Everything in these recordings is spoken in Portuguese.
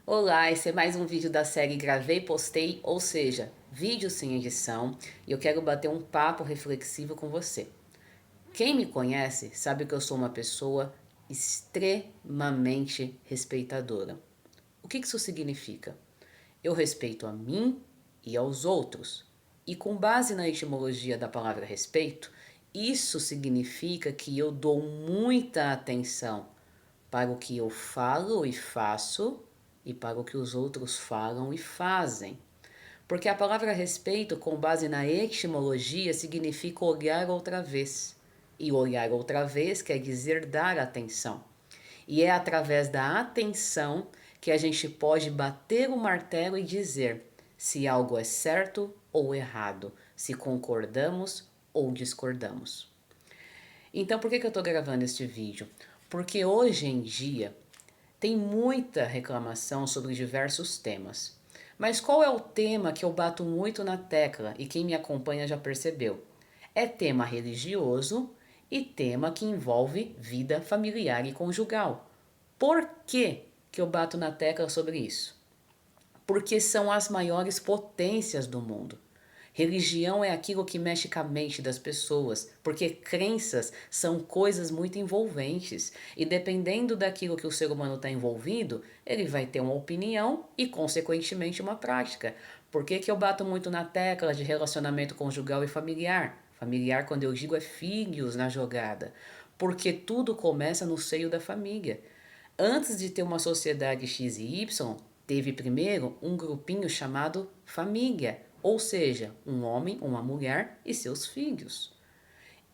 Olá, esse é mais um vídeo da série Gravei, Postei, ou seja, vídeo sem edição, e eu quero bater um papo reflexivo com você. Quem me conhece sabe que eu sou uma pessoa extremamente respeitadora. O que isso significa? Eu respeito a mim e aos outros. E com base na etimologia da palavra respeito, isso significa que eu dou muita atenção para o que eu falo e faço e para o que os outros falam e fazem. Porque a palavra respeito, com base na etimologia, significa olhar outra vez. E olhar outra vez quer dizer dar atenção. E é através da atenção que a gente pode bater o martelo e dizer se algo é certo ou errado, se concordamos ou discordamos. Então, por que eu estou gravando este vídeo? Porque hoje em dia tem muita reclamação sobre diversos temas. Mas qual é o tema que eu bato muito na tecla e quem me acompanha já percebeu? É tema religioso e tema que envolve vida familiar e conjugal. Por que eu bato na tecla sobre isso? Porque são as maiores potências do mundo. Religião é aquilo que mexe com a mente das pessoas, porque crenças são coisas muito envolventes e dependendo daquilo que o ser humano está envolvido, ele vai ter uma opinião e, consequentemente, uma prática. Por que eu bato muito na tecla de relacionamento conjugal e familiar? Familiar, quando eu digo, é filhos na jogada, porque tudo começa no seio da família. Antes de ter uma sociedade X e Y, teve primeiro um grupinho chamado família, ou seja, um homem, uma mulher e seus filhos.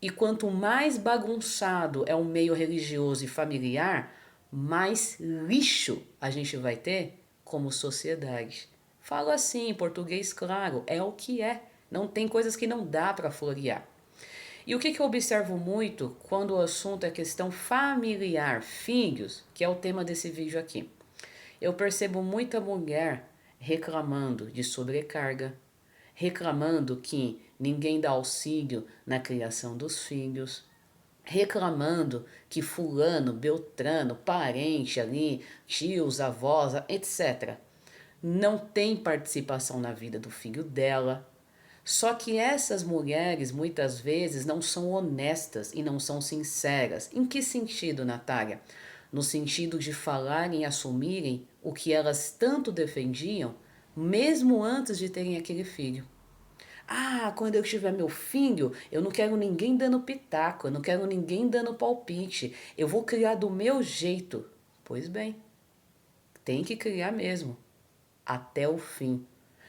E quanto mais bagunçado é o meio religioso e familiar, mais lixo a gente vai ter como sociedade. Falo assim, em português claro, é o que é. Não tem coisas que não dá para florear. E o que eu observo muito quando o assunto é questão familiar, filhos, que é o tema desse vídeo aqui. Eu percebo muita mulher reclamando de sobrecarga, reclamando que ninguém dá auxílio na criação dos filhos, reclamando que fulano, beltrano, parente ali, tios, avós, etc., não tem participação na vida do filho dela. Só que essas mulheres muitas vezes não são honestas e não são sinceras. Em que sentido, Natália? No sentido de falarem e assumirem o que elas tanto defendiam, mesmo antes de terem aquele filho. Ah, quando eu tiver meu filho, eu não quero ninguém dando pitaco, eu não quero ninguém dando palpite. Eu vou criar do meu jeito. Pois bem, tem que criar mesmo, até o fim.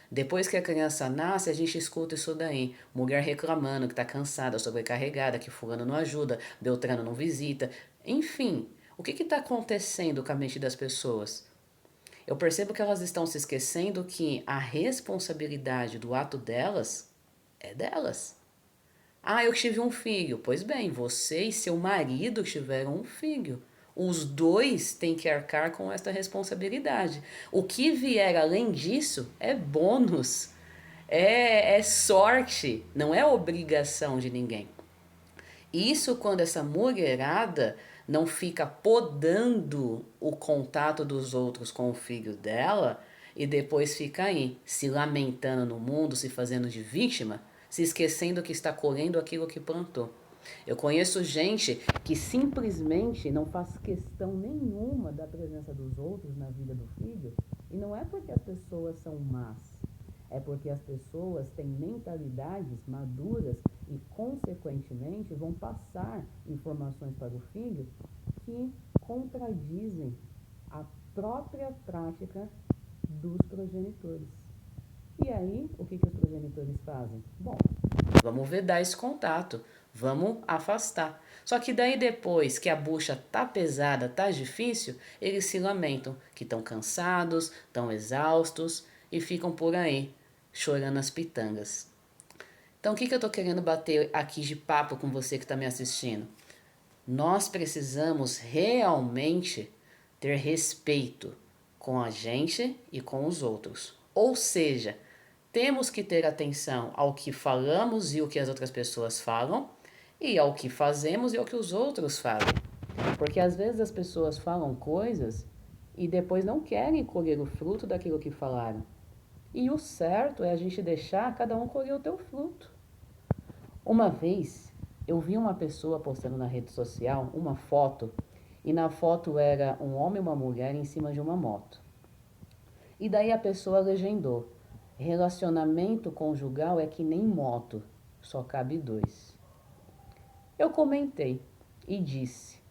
Depois que a criança nasce, a gente escuta isso daí. Mulher reclamando que tá cansada, sobrecarregada, que fulano não ajuda, Beltrano não visita. Enfim, o que está acontecendo com a mente das pessoas? Eu percebo que elas estão se esquecendo que a responsabilidade do ato delas é delas. Ah, eu tive um filho. Pois bem, você e seu marido tiveram um filho. Os dois têm que arcar com esta responsabilidade. O que vier além disso é bônus, é sorte, não é obrigação de ninguém. Isso quando essa mulherada não fica podando o contato dos outros com o filho dela e depois fica aí, se lamentando no mundo, se fazendo de vítima, se esquecendo que está colhendo aquilo que plantou. Eu conheço gente que simplesmente não faz questão nenhuma da presença dos outros na vida do filho, e não é porque as pessoas são más, é porque as pessoas têm mentalidades maduras e, consequentemente, vão passar informações para o filho que contradizem a própria prática dos progenitores. E aí, o que os progenitores fazem? Bom, vamos vedar esse contato, vamos afastar. Só que daí depois que a bucha tá pesada, tá difícil, eles se lamentam que estão cansados, estão exaustos e ficam por aí, chorando as pitangas. Então o que eu tô querendo bater aqui de papo com você que está me assistindo? Nós precisamos realmente ter respeito com a gente e com os outros. Ou seja, temos que ter atenção ao que falamos e o que as outras pessoas falam, e ao que fazemos e ao que os outros fazem. Porque às vezes as pessoas falam coisas e depois não querem colher o fruto daquilo que falaram. E o certo é a gente deixar cada um colher o teu fruto. Uma vez eu vi uma pessoa postando na rede social uma foto, e na foto era um homem e uma mulher em cima de uma moto. E daí a pessoa legendou: relacionamento conjugal é que nem moto, só cabe dois. Eu comentei e disse: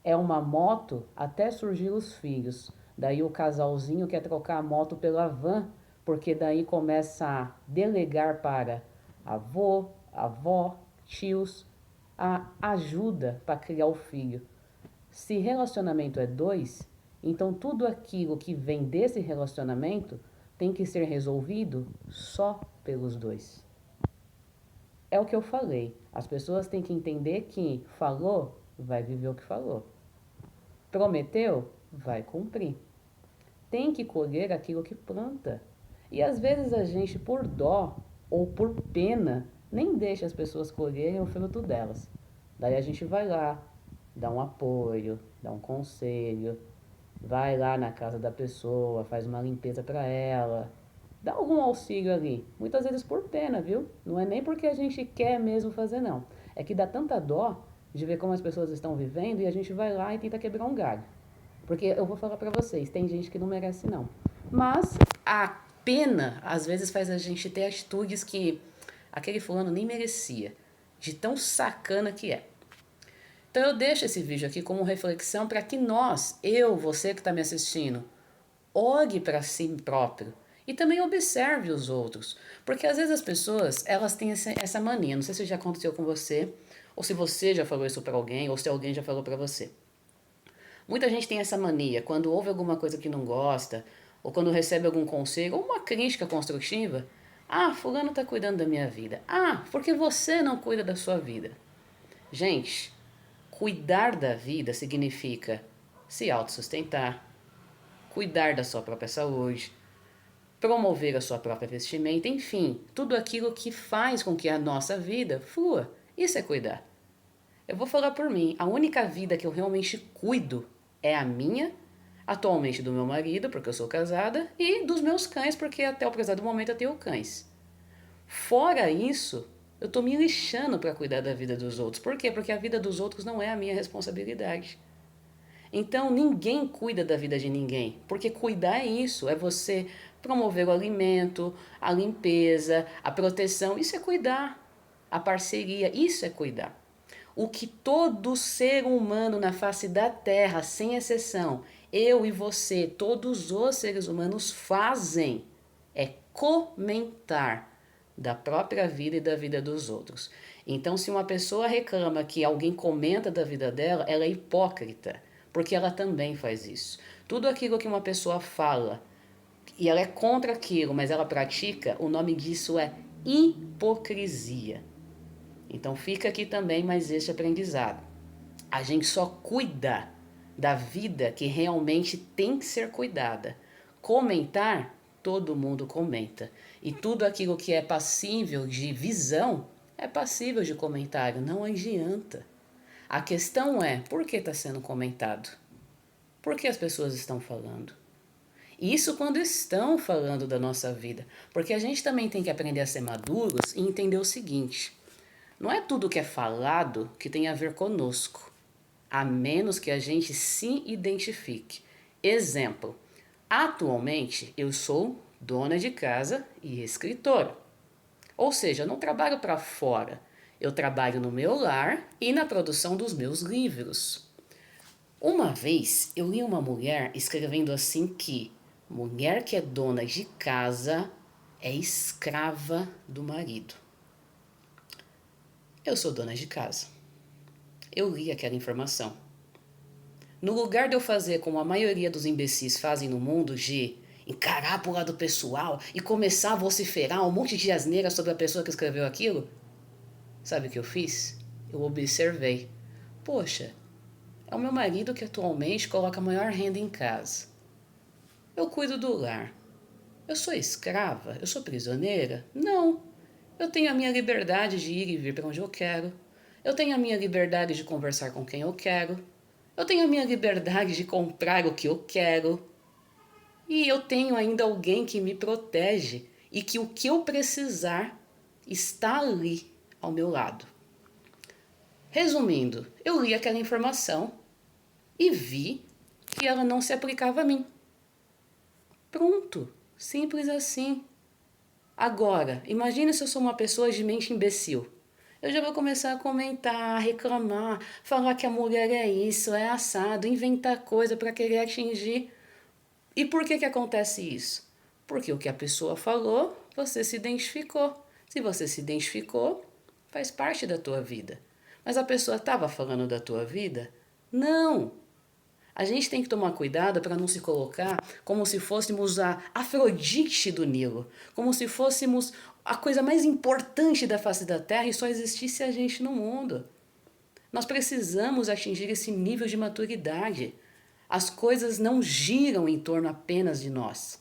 é uma moto até surgir os filhos. Daí o casalzinho quer trocar a moto pela van, porque daí começa a delegar para avô, avó, tios, a ajuda para criar o filho. Se relacionamento é dois, então tudo aquilo que vem desse relacionamento tem que ser resolvido só pelos dois. É o que eu falei. As pessoas têm que entender que falou, vai viver o que falou. Prometeu, vai cumprir. Tem que colher aquilo que planta. E às vezes a gente, por dó ou por pena, nem deixa as pessoas colherem o fruto delas. Daí a gente vai lá, dá um apoio, dá um conselho, vai lá na casa da pessoa, faz uma limpeza para ela, dá algum auxílio ali. Muitas vezes por pena, viu? Não é nem porque a gente quer mesmo fazer, não. É que dá tanta dó de ver como as pessoas estão vivendo e a gente vai lá e tenta quebrar um galho. Porque eu vou falar pra vocês, tem gente que não merece não. Mas a pena, às vezes, faz a gente ter atitudes que aquele fulano nem merecia, de tão sacana que é. Então eu deixo esse vídeo aqui como reflexão para que nós, eu, você que está me assistindo, olhe para si próprio e também observe os outros. Porque às vezes as pessoas, elas têm essa mania, não sei se já aconteceu com você, ou se você já falou isso para alguém, ou se alguém já falou para você. Muita gente tem essa mania, quando ouve alguma coisa que não gosta, ou quando recebe algum conselho, ou uma crítica construtiva, ah, fulano está cuidando da minha vida. Ah, porque você não cuida da sua vida. Gente, cuidar da vida significa se autossustentar, cuidar da sua própria saúde, promover a sua própria vestimenta, enfim, tudo aquilo que faz com que a nossa vida flua. Isso é cuidar. Eu vou falar por mim, a única vida que eu realmente cuido é a minha, atualmente do meu marido, porque eu sou casada, e dos meus cães, porque até o presente momento eu tenho cães. Fora isso, eu tô me lixando para cuidar da vida dos outros. Por quê? Porque a vida dos outros não é a minha responsabilidade. Então ninguém cuida da vida de ninguém, porque cuidar é isso, é você promover o alimento, a limpeza, a proteção, isso é cuidar. A parceria, isso é cuidar. O que todo ser humano na face da Terra, sem exceção, eu e você, todos os seres humanos fazem é comentar da própria vida e da vida dos outros. Então, se uma pessoa reclama que alguém comenta da vida dela, ela é hipócrita, porque ela também faz isso. Tudo aquilo que uma pessoa fala e ela é contra aquilo, mas ela pratica, o nome disso é hipocrisia. Então fica aqui também mais este aprendizado. A gente só cuida da vida que realmente tem que ser cuidada. Comentar, todo mundo comenta. E tudo aquilo que é passível de visão é passível de comentário, não adianta. A questão é, por que está sendo comentado? Por que as pessoas estão falando? Isso quando estão falando da nossa vida. Porque a gente também tem que aprender a ser maduros e entender o seguinte: não é tudo que é falado que tem a ver conosco, a menos que a gente se identifique. Exemplo, atualmente eu sou dona de casa e escritora. Ou seja, eu não trabalho para fora, eu trabalho no meu lar e na produção dos meus livros. Uma vez eu li uma mulher escrevendo assim que mulher que é dona de casa é escrava do marido. Eu sou dona de casa. Eu li aquela informação. No lugar de eu fazer como a maioria dos imbecis fazem no mundo, de encarar pro lado pessoal e começar a vociferar um monte de asneira sobre a pessoa que escreveu aquilo, sabe o que eu fiz? Eu observei. Poxa, é o meu marido que atualmente coloca a maior renda em casa. Eu cuido do lar. Eu sou escrava? Eu sou prisioneira? Não. Eu tenho a minha liberdade de ir e vir para onde eu quero. Eu tenho a minha liberdade de conversar com quem eu quero. Eu tenho a minha liberdade de comprar o que eu quero. E eu tenho ainda alguém que me protege e que o que eu precisar está ali ao meu lado. Resumindo, eu li aquela informação e vi que ela não se aplicava a mim. Pronto, simples assim. Agora, imagine se eu sou uma pessoa de mente imbecil. Eu já vou começar a comentar, reclamar, falar que a mulher é isso, é assado, inventar coisa para querer atingir. E por que acontece isso? Porque o que a pessoa falou, você se identificou. Se você se identificou, faz parte da tua vida. Mas a pessoa estava falando da tua vida? Não! A gente tem que tomar cuidado para não se colocar como se fôssemos a Afrodite do Nilo, como se fôssemos a coisa mais importante da face da Terra e só existisse a gente no mundo. Nós precisamos atingir esse nível de maturidade. As coisas não giram em torno apenas de nós.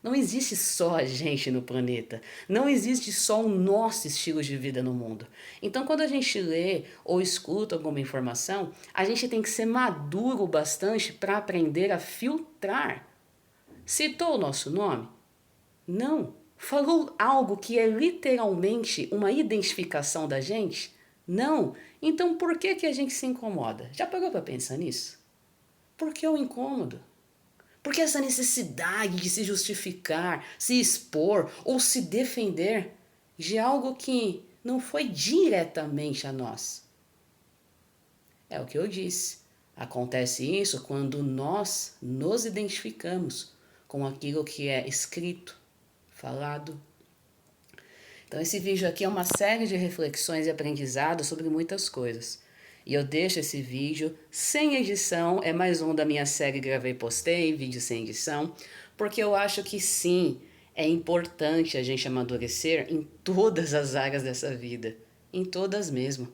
Não existe só a gente no planeta. Não existe só o nosso estilo de vida no mundo. Então, quando a gente lê ou escuta alguma informação, a gente tem que ser maduro bastante para aprender a filtrar. Citou o nosso nome? Não. Falou algo que é literalmente uma identificação da gente? Não. Então, por que a gente se incomoda? Já parou para pensar nisso? Por que o incômodo? Porque essa necessidade de se justificar, se expor ou se defender de algo que não foi diretamente a nós. É o que eu disse. Acontece isso quando nós nos identificamos com aquilo que é escrito, falado. Então esse vídeo aqui é uma série de reflexões e aprendizados sobre muitas coisas. E eu deixo esse vídeo sem edição, é mais um da minha série Gravei e Postei, vídeo sem edição, porque eu acho que sim, é importante a gente amadurecer em todas as áreas dessa vida, em todas mesmo.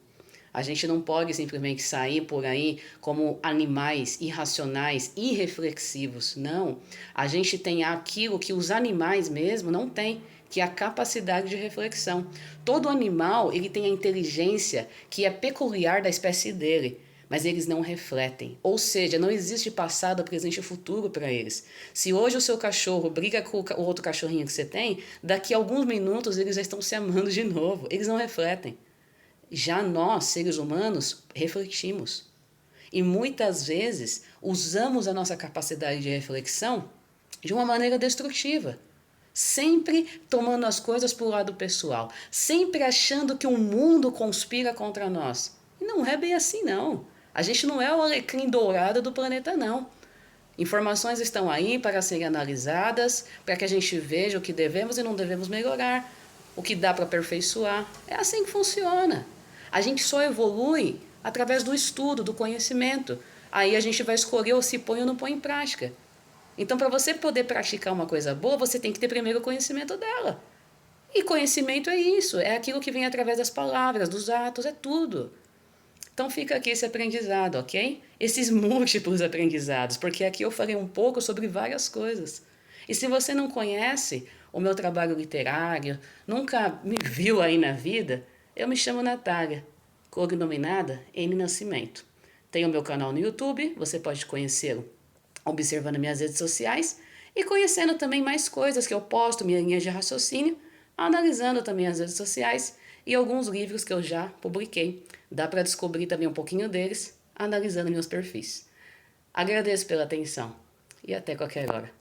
A gente não pode simplesmente sair por aí como animais irracionais, irreflexivos, não. A gente tem aquilo que os animais mesmo não têm, que é a capacidade de reflexão. Todo animal ele tem a inteligência que é peculiar da espécie dele, mas eles não refletem. Ou seja, não existe passado, presente e futuro para eles. Se hoje o seu cachorro briga com o outro cachorrinho que você tem, daqui a alguns minutos eles já estão se amando de novo. Eles não refletem. Já nós, seres humanos, refletimos. E muitas vezes usamos a nossa capacidade de reflexão de uma maneira destrutiva. Sempre tomando as coisas para o lado pessoal. Sempre achando que o mundo conspira contra nós. E não é bem assim, não. A gente não é o alecrim dourado do planeta, não. Informações estão aí para serem analisadas, para que a gente veja o que devemos e não devemos melhorar, o que dá para aperfeiçoar. É assim que funciona. A gente só evolui através do estudo, do conhecimento. Aí a gente vai escolher ou se põe ou não põe em prática. Então, para você poder praticar uma coisa boa, você tem que ter primeiro o conhecimento dela. E conhecimento é isso, é aquilo que vem através das palavras, dos atos, é tudo. Então fica aqui esse aprendizado, ok? Esses múltiplos aprendizados, porque aqui eu falei um pouco sobre várias coisas. E se você não conhece o meu trabalho literário, nunca me viu aí na vida, eu me chamo Natália, cognominada N Nascimento. Tenho o meu canal no YouTube, você pode conhecê-lo observando minhas redes sociais e conhecendo também mais coisas que eu posto, minha linha de raciocínio, analisando também as redes sociais e alguns livros que eu já publiquei. Dá para descobrir também um pouquinho deles analisando meus perfis. Agradeço pela atenção e até qualquer hora.